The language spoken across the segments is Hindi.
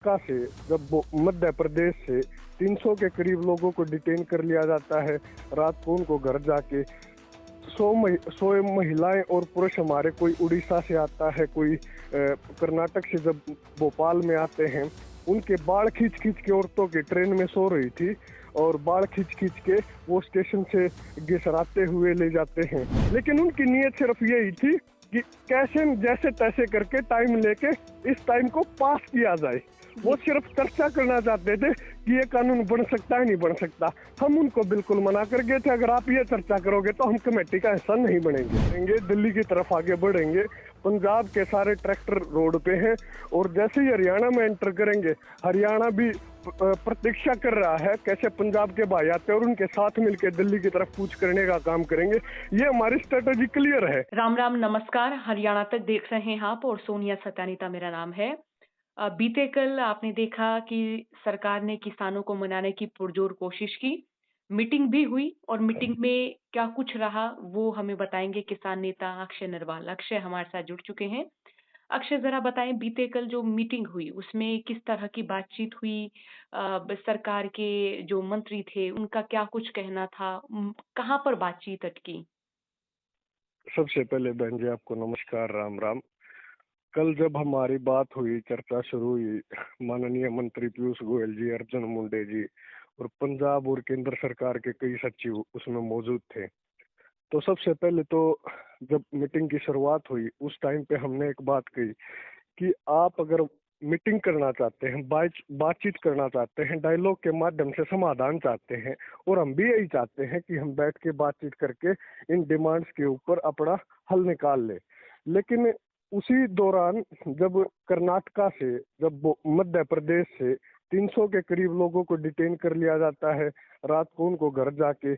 का से जब मध्य प्रदेश से 300 के करीब लोगों को डिटेन कर लिया जाता है, रात को उनको घर जाके 100 महिलाएं और पुरुष हमारे, कोई उड़ीसा से आता है, कोई कर्नाटक से जब भोपाल में आते हैं, उनके बाल खींच खींच के औरतों के ट्रेन में सो रही थी और बाल खींच खींच के वो स्टेशन से घिसराते हुए ले जाते हैं। लेकिन उनकी नीयत सिर्फ यही थी कि कैसे जैसे तैसे करके टाइम लेके इस टाइम को पास किया जाए। वो सिर्फ चर्चा करना चाहते थे कि ये कानून बन सकता है नहीं बन सकता। हम उनको बिल्कुल मना कर गए थे, अगर आप ये चर्चा करोगे तो हम कमेटी का हिस्सा नहीं बनेंगे। दिल्ली की तरफ आगे बढ़ेंगे। पंजाब के सारे ट्रैक्टर रोड पे हैं और जैसे ही हरियाणा में एंटर करेंगे, हरियाणा भी प्रतीक्षा कर रहा है कैसे पंजाब के भाई आते हैं और उनके साथ मिलकर दिल्ली की तरफ कूच करने का काम करेंगे। ये हमारी स्ट्रेटेजी क्लियर है। राम राम नमस्कार। हरियाणा तक देख रहे हैं आप और सोनिया सत्यानीता मेरा नाम है। बीते कल आपने देखा कि सरकार ने किसानों को मनाने की पुरजोर कोशिश की। मीटिंग भी हुई और मीटिंग में क्या कुछ रहा वो हमें बताएंगे किसान नेता अक्षय नरवाल। अक्षय हमारे साथ जुड़ चुके हैं। अक्षय जरा बताएं, बीते कल जो मीटिंग हुई उसमें किस तरह की बातचीत हुई? सरकार के जो मंत्री थे उनका क्या कुछ कहना था? कहाँ पर बातचीत अटकी? सबसे पहले बहन जी आपको नमस्कार, राम राम। कल जब हमारी बात हुई, चर्चा शुरू हुई, माननीय मंत्री पीयूष गोयल जी, अर्जुन मुंडे जी और पंजाब और केंद्र सरकार के कई सचिव उसमें मौजूद थे। तो सबसे पहले तो जब मीटिंग की शुरुआत हुई उस टाइम पे हमने एक बात कही कि आप अगर मीटिंग करना चाहते हैं, बातचीत करना चाहते हैं, डायलॉग के माध्यम से समाधान चाहते हैं, और हम भी यही चाहते हैं कि हम बैठ के बातचीत करके इन डिमांड्स के ऊपर अपना हल निकाल ले। लेकिन उसी दौरान जब कर्नाटका से जब मध्य प्रदेश से 300 के करीब लोगों को डिटेन कर लिया जाता है, रात को उनको घर जाके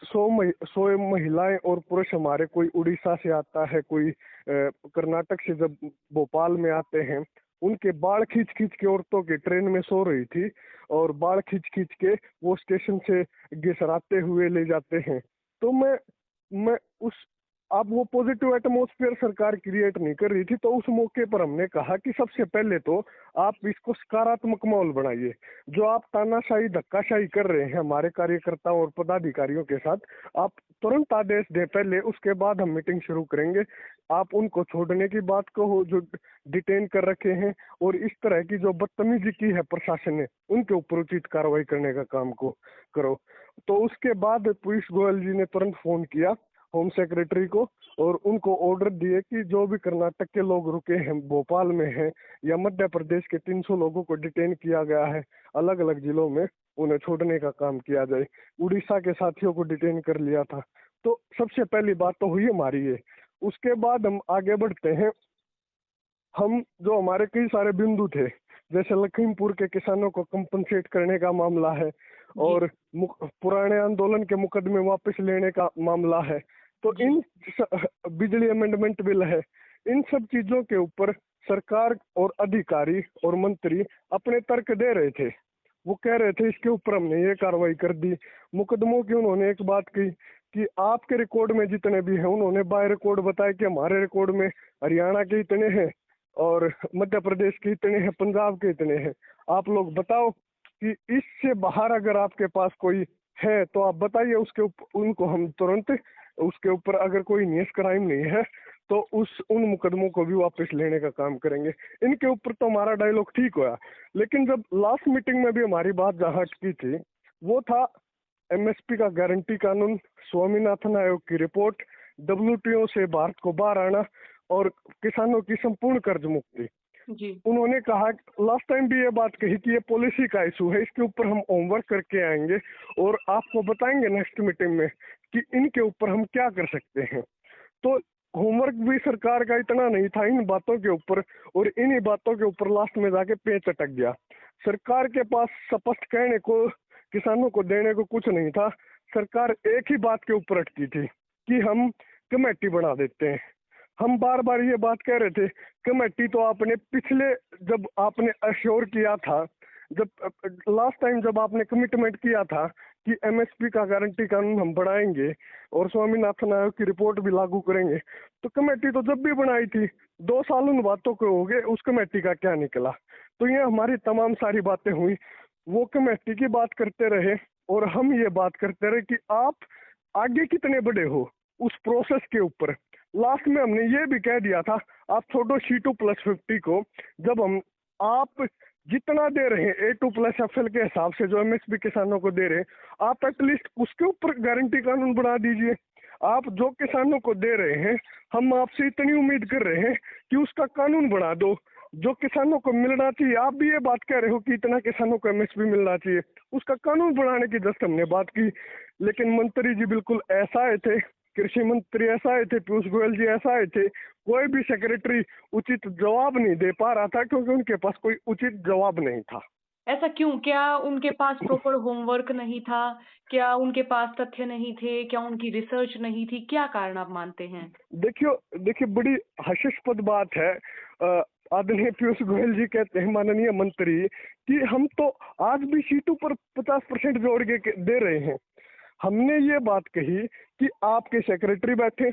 100 महिलाएं और पुरुष हमारे, कोई उड़ीसा से आता है, कोई कर्नाटक से जब भोपाल में आते हैं, उनके बाल खींच खींच के औरतों के ट्रेन में सो रही थी और बाल खींच खींच के वो स्टेशन से घिसराते हुए ले जाते हैं। तो मैं उस अब वो पॉजिटिव एटमॉस्फेयर सरकार क्रिएट नहीं कर रही थी, तो उस मौके पर हमने कहा कि सबसे पहले तो आप इसको सकारात्मक माहौल बनाइए। जो आप तानाशाही धक्काशाही कर रहे हैं हमारे कार्यकर्ताओं और पदाधिकारियों के साथ, आप तुरंत आदेश दें पहले, उसके बाद हम मीटिंग शुरू करेंगे। आप उनको छोड़ने की बात कहो जो डिटेन कर रखे हैं, और इस तरह की जो बदतमीजी की है प्रशासन ने, उनके ऊपर उचित कार्रवाई करने का काम को करो। तो उसके बाद पीयूष गोयल जी ने तुरंत फोन किया होम सेक्रेटरी को और उनको ऑर्डर दिए कि जो भी कर्नाटक के लोग रुके हैं, भोपाल में हैं, या मध्य प्रदेश के 300 लोगों को डिटेन किया गया है अलग अलग जिलों में, उन्हें छोड़ने का काम किया जाए। उड़ीसा के साथियों को डिटेन कर लिया था। तो सबसे पहली बात तो हुई हमारी ये। उसके बाद हम आगे बढ़ते हैं। हम जो हमारे कई सारे बिंदु थे, जैसे लखीमपुर के किसानों को कंपनसेट करने का मामला है और पुराने आंदोलन के मुकदमे वापस लेने का मामला है, तो इन बिजली अमेंडमेंट बिल है, इन सब चीजों के ऊपर सरकार और अधिकारी और मंत्री अपने तर्क दे रहे थे। वो कह रहे थे इसके ऊपर हमने ये कार्रवाई कर दी। मुकदमों की उन्होंने एक बात कही कि आपके रिकॉर्ड में जितने भी हैं, उन्होंने बाय रिकॉर्ड बताया कि हमारे रिकॉर्ड में हरियाणा के इतने हैं और मध्य प्रदेश के इतने हैं, पंजाब के इतने हैं। आप लोग बताओ कि इससे बाहर अगर आपके पास कोई है तो आप बताइए, उसके ऊपर उनको हम तुरंत उसके ऊपर, अगर कोई नीस क्राइम नहीं है तो उन मुकदमों को भी वापस लेने का काम करेंगे। इनके ऊपर तो हमारा डायलॉग ठीक हुआ। लेकिन जब लास्ट मीटिंग में भी हमारी बात जहाँ अटकी थी वो था एमएसपी का गारंटी कानून, स्वामीनाथन आयोग की रिपोर्ट, डब्ल्यूटीओ से भारत को बाहर आना और किसानों की संपूर्ण कर्ज मुक्ति। जी। उन्होंने कहा, लास्ट टाइम भी ये बात कही कि ये पॉलिसी का इशू है, इसके ऊपर हम होमवर्क करके आएंगे और आपको बताएंगे नेक्स्ट मीटिंग में कि इनके ऊपर हम क्या कर सकते हैं। तो होमवर्क भी सरकार का इतना नहीं था इन बातों के ऊपर, और इन्हीं बातों के ऊपर लास्ट में जाके पेच अटक गया। सरकार के पास स्पष्ट कहने को, किसानों को देने को कुछ नहीं था। सरकार एक ही बात के ऊपर अटकी थी कि हम कमेटी बना देते हैं। हम बार बार ये बात कह रहे थे, कमेटी तो आपने पिछले, जब आपने अश्योर किया था जब लास्ट टाइम जब आपने कमिटमेंट किया था कि एमएसपी का गारंटी कानून हम बढ़ाएंगे और स्वामीनाथन आयोग की रिपोर्ट भी लागू करेंगे, तो कमेटी तो जब भी बनाई थी 2 साल उन बातों को हो गए, उस कमेटी का क्या निकला? तो ये हमारी तमाम सारी बातें हुई, वो कमेटी की बात करते रहे और हम ये बात करते रहे कि आप आगे कितने बड़े हो उस प्रोसेस के ऊपर। लास्ट में हमने ये भी कह दिया था, आप छोड़ो C2+50 को, जब हम आप जितना दे रहे हैं A2+FL के हिसाब से जो एमएसपी किसानों को दे रहे हैं, आप एटलीस्ट उसके ऊपर गारंटी कानून बना दीजिए। आप जो किसानों को दे रहे हैं, हम आपसे इतनी उम्मीद कर रहे हैं कि उसका कानून बना दो जो किसानों को मिलना चाहिए। आप भी ये बात कह रहे हो कि इतना किसानों को एमएसपी मिलना चाहिए, उसका कानून बनाने की जस्ट हमने बात की, लेकिन मंत्री जी बिल्कुल ऐसा आए थे, कृषि मंत्री ऐसा आए थे, पीयूष गोयल जी ऐसा आए थे, कोई भी सेक्रेटरी उचित जवाब नहीं दे पा रहा था क्योंकि उनके पास कोई उचित जवाब नहीं था। ऐसा क्यों? क्या उनके पास प्रॉपर होमवर्क नहीं था? क्या उनके पास तथ्य नहीं थे? क्या उनकी रिसर्च नहीं थी? क्या कारण आप मानते हैं? देखिए देखिए बड़ी हास्यास्पद बात है। आदरणीय पीयूष गोयल जी कहते हैं, माननीय मंत्री, कि हम तो आज भी सीटों पर 50% जोड़ के दे रहे हैं। हमने ये बात कही कि आपके सेक्रेटरी बैठे,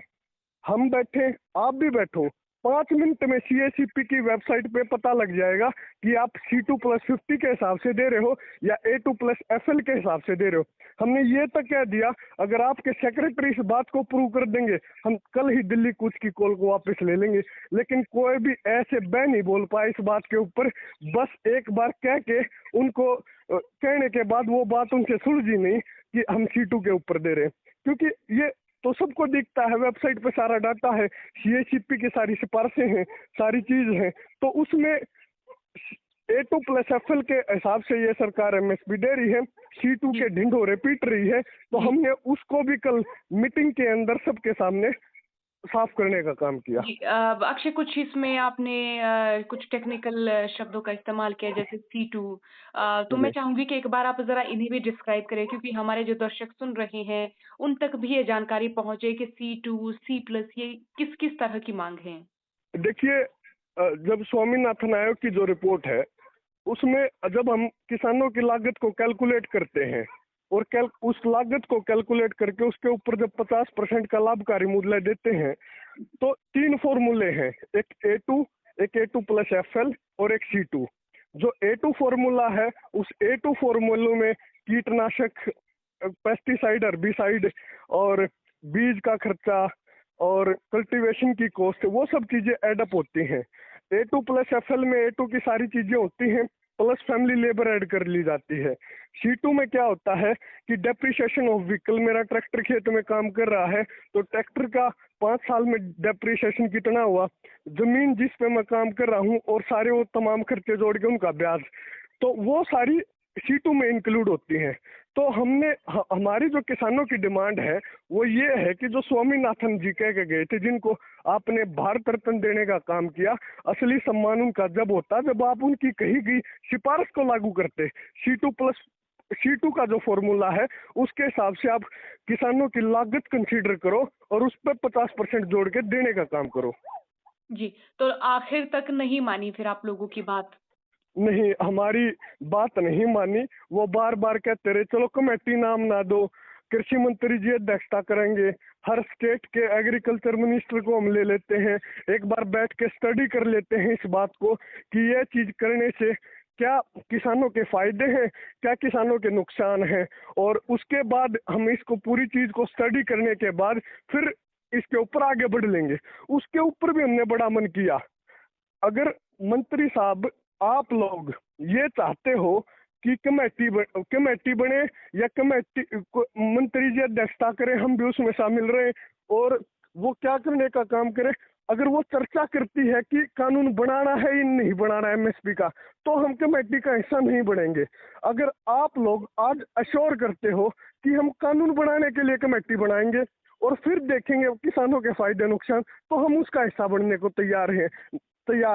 हम बैठे, आप भी बैठो, 5 मिनट में CACP की वेबसाइट पे पता लग जाएगा कि आप C2+50 के हिसाब से दे रहे हो या A2+FL के हिसाब से दे रहे हो। हमने ये तक कह दिया, अगर आपके सेक्रेटरी इस बात को प्रूव कर देंगे, हम कल ही दिल्ली कूच की कॉल को वापस ले लेंगे। लेकिन कोई भी ऐसे नहीं बोल पाए इस बात के ऊपर। बस एक बार कह के उनको कहने के बाद वो बात उनसे सुलझी नहीं कि हम C2 के ऊपर दे रहे हैं, क्योंकि ये तो सबको दिखता है, वेबसाइट पे सारा डाटा है, CACP की सारी सिफारिशें हैं, सारी चीज है, तो उसमें A2+FL के हिसाब से ये सरकार एमएसपी दे रही है, C2 जी, के ढिंढोरे पीट रही है। तो जी, हमने उसको भी कल मीटिंग के अंदर सबके सामने साफ करने का काम किया। जी। अक्षय, कुछ इसमें आपने कुछ टेक्निकल शब्दों का इस्तेमाल किया जैसे C2। तो मैं जी चाहूँगी कि एक बार आप ज़रा इन्हें भी डिस्क्राइब करें क्योंकि हमारे जो दर्शक सुन रहे हैं, उन तक भी ये जानकारी पहुँचे कि C2, C+ ये किस-किस तरह की माँग है? देखिए, जब स्वामीनाथन आयोग की जो रिपोर्ट है, उसमें जब हम किसानों की लागत को कैलकुलेट करते हैं और उस लागत को कैलकुलेट करके उसके ऊपर जब 50% का लाभकारी मूल्य देते हैं, तो 3 फॉर्मूले हैं, एक A2+FL और एक C2। जो A2 फॉर्मूला है, उस A2 फॉर्मूले में कीटनाशक, पेस्टिसाइड, हर्बिसाइड और बीज का खर्चा और कल्टीवेशन की कॉस्ट, वो सब चीजें एडअप होती हैं। A2+FL में A2 की सारी चीजें होती हैं, प्लस फैमिली लेबर ऐड कर ली जाती है। C2 में क्या होता है कि डेप्रिसिएशन ऑफ व्हीकल, मेरा ट्रैक्टर खेत में काम कर रहा है, तो ट्रैक्टर का 5 साल में डेप्रिसिएशन कितना हुआ, जमीन जिस पे मैं काम कर रहा हूँ और सारे वो तमाम खर्चे जोड़ के उनका ब्याज, तो वो सारी C2 में इंक्लूड होती हैं। तो हमने हमारी जो किसानों की डिमांड है वो ये है कि जो स्वामीनाथन जी कह के गए थे, जिनको आपने भारत रत्न देने का काम किया, असली सम्मान उनका जब होता जब आप उनकी कही गई सिफारिश को लागू करते। C2 का जो फॉर्मूला है उसके हिसाब से आप किसानों की लागत कंसीडर करो और उस पर 50% जोड़ के देने का काम करो। जी, तो आखिर तक नहीं मानी फिर आप लोगों की बात? नहीं, हमारी बात नहीं मानी। वो बार बार कहते रहे चलो कमेटी नाम ना दो, कृषि मंत्री जी अध्यक्षता करेंगे, हर स्टेट के एग्रीकल्चर मिनिस्टर को हम ले लेते हैं, एक बार बैठ के स्टडी कर लेते हैं इस बात को कि ये चीज करने से क्या किसानों के फायदे हैं, क्या किसानों के नुकसान हैं, और उसके बाद हम इसको पूरी चीज को स्टडी करने के बाद फिर इसके ऊपर आगे बढ़ लेंगे। उसके ऊपर भी हमने बड़ा मन किया। अगर मंत्री साहब आप लोग ये चाहते हो कि कमेटी बने या मंत्री जी अध्यक्षता करें, हम भी उसमें शामिल रहे और वो क्या करने का काम करें, अगर वो चर्चा करती है कि कानून बनाना है या नहीं बनाना है एमएसपी का, तो हम कमेटी का हिस्सा नहीं बनेंगे। अगर आप लोग आज अश्योर करते हो कि हम कानून बनाने के लिए कमेटी बनाएंगे और फिर देखेंगे किसानों के फायदे नुकसान, तो हम उसका हिस्सा बनने को तैयार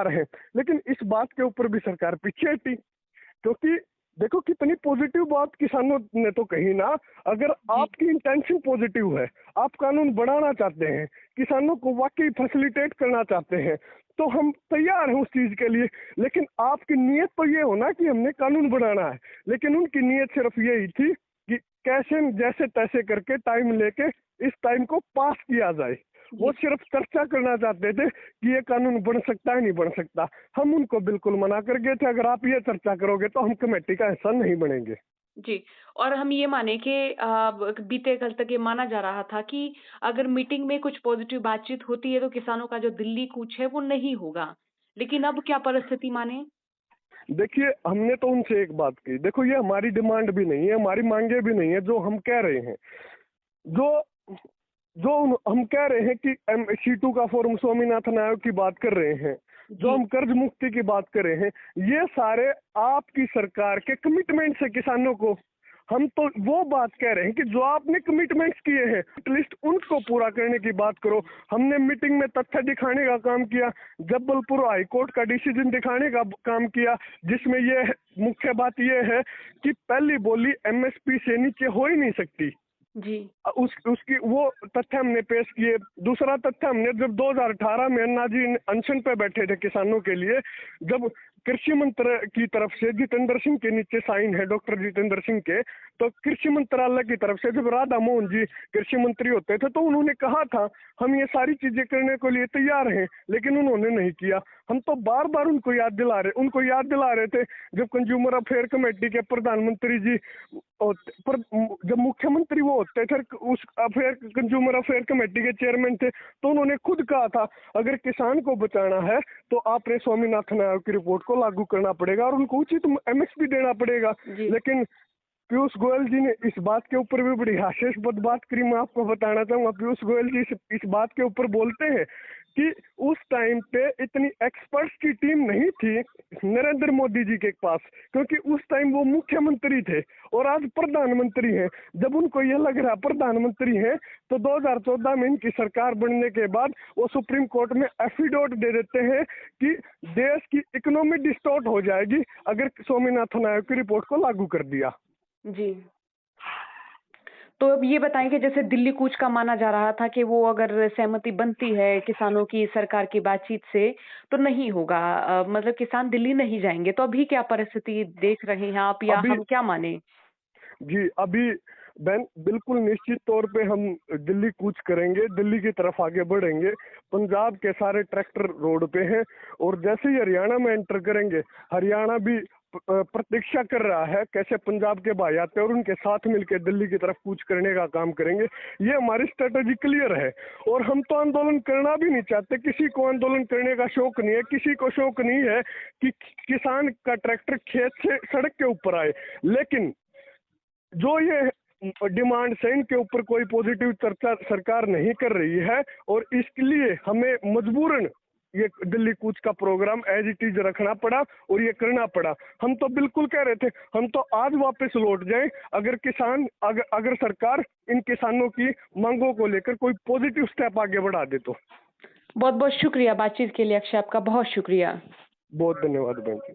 है। लेकिन इस बात के ऊपर भी सरकार पीछे हटी, क्योंकि देखो कितनी पॉजिटिव बात किसानों ने तो कही ना। अगर जी, आपकी इंटेंशन पॉजिटिव है, आप कानून बढ़ाना चाहते हैं, किसानों को वाकई फैसिलिटेट करना चाहते हैं, तो हम तैयार हैं उस चीज के लिए। लेकिन आपकी नीयत तो ये होना कि हमने कानून बनाना है, लेकिन उनकी नीयत सिर्फ यही थी कि कैसे जैसे तैसे करके टाइम लेके इस टाइम को पास किया जाए। वो जी। सिर्फ चर्चा करना चाहते थे कि ये कानून बन सकता है नहीं बन सकता। हम उनको बिल्कुल मना कर गए थे, अगर आप ये चर्चा करोगे तो हम कमेटी का हिस्सा नहीं बनेंगे। जी, और हम ये माने कि बीते कल तक ये माना जा रहा था कि अगर मीटिंग में कुछ पॉजिटिव बातचीत होती है तो किसानों का जो दिल्ली कूच है वो नहीं होगा। लेकिन अब क्या परिस्थिति माने? देखिए, हमने तो उनसे एक बात की, देखो ये हमारी डिमांड भी नहीं है, हमारी मांगे भी नहीं है जो हम कह रहे हैं। जो जो हम कह रहे हैं कि C2 का फॉर्म स्वामीनाथन आयोग की बात कर रहे हैं, जो जी। हम कर्ज मुक्ति की बात कर रहे हैं, ये सारे आपकी सरकार के कमिटमेंट से किसानों को, हम तो वो बात कह रहे हैं कि जो आपने कमिटमेंट्स किए हैं एटलीस्ट उनको पूरा करने की बात करो। हमने मीटिंग में तथ्य दिखाने का काम किया, जबलपुर हाई कोर्ट का डिसीजन दिखाने का काम किया, जिसमें ये मुख्य बात ये है कि पहली बोली MSP से नीचे हो ही नहीं सकती। जी। उसकी वो तथ्य हमने पेश किए। दूसरा तथ्य हमने जब 2018 में अन्ना जी अनशन पे बैठे थे किसानों के लिए, जब कृषि मंत्री की तरफ से जितेंद्र सिंह के नीचे साइन है डॉक्टर जितेंद्र सिंह के, तो कृषि मंत्रालय की तरफ से जब राधा मोहन जी कृषि मंत्री होते थे तो उन्होंने कहा था हम ये सारी चीजें करने के लिए तैयार हैं, लेकिन उन्होंने नहीं किया। हम तो बार बार उनको याद दिला रहे थे जब कंज्यूमर अफेयर कमेटी के प्रधानमंत्री जी पर जब मुख्यमंत्री वो होते थे, उस कंज्यूमर अफेयर कमेटी के चेयरमैन थे, तो उन्होंने खुद कहा था अगर किसान को बचाना है तो आपने स्वामीनाथन आयोग की रिपोर्ट को लागू करना पड़ेगा और उनको उचित MSP देना पड़ेगा। जी। लेकिन पीयूष गोयल जी ने इस बात के ऊपर भी बड़ी हास्यास्पद बात करी। मैं आपको बताना चाहूंगा, पीयूष गोयल जी इस बात के ऊपर बोलते हैं कि उस टाइम पे इतनी एक्सपर्ट्स की टीम नहीं थी नरेंद्र मोदी जी के पास, क्योंकि उस टाइम वो मुख्यमंत्री थे और आज प्रधानमंत्री हैं। जब उनको यह लग रहा प्रधानमंत्री हैं तो 2014 में इनकी सरकार बनने के बाद वो सुप्रीम कोर्ट में एफिडेविट दे देते हैं कि देश की इकोनॉमी डिस्टॉर्ट हो जाएगी अगर स्वामीनाथन आयोग की रिपोर्ट को लागू कर दिया। जी। तो अब ये बताएँ कि जैसे दिल्ली कूच का माना जा रहा था कि वो अगर सहमति बनती है किसानों की सरकार की बातचीत से, तो नहीं होगा, मतलब किसान दिल्ली नहीं जाएँगे। तो अभी क्या परिस्थिति देख रहे हैं आप या अभी हम क्या मानें? जी, अभी बहन बिल्कुल निश्चित तौर पे हम दिल्ली कूच करेंगे, दिल्ली की तरफ आगे बढ़ेंगे। पंजाब के सारे ट्रैक्टर रोड पे हैं और जैसे ही हरियाणा में एंटर करेंगे, हरियाणा भी प्रतीक्षा कर रहा है कैसे पंजाब के भाई आते हैं और उनके साथ मिलकर दिल्ली की तरफ कूच करने का काम करेंगे। ये हमारी स्ट्रेटेजी क्लियर है और हम तो आंदोलन करना भी नहीं चाहते, किसी को आंदोलन करने का शौक नहीं है, किसी को शौक नहीं है कि किसान का ट्रैक्टर खेत से सड़क के ऊपर आए। लेकिन जो ये डिमांड है इनके ऊपर कोई पॉजिटिव चर्चा सरकार नहीं कर रही है और इसके लिए हमें मजबूरन ये दिल्ली कूच का प्रोग्राम एज इट इज रखना पड़ा और ये करना पड़ा। हम तो बिल्कुल कह रहे थे हम तो आज वापस लौट जाएं अगर अगर सरकार इन किसानों की मांगों को लेकर कोई पॉजिटिव स्टेप आगे बढ़ा दे तो। बहुत-बहुत शुक्रिया बातचीत के लिए अक्षय, आपका बहुत शुक्रिया। बहुत धन्यवाद बहन जी।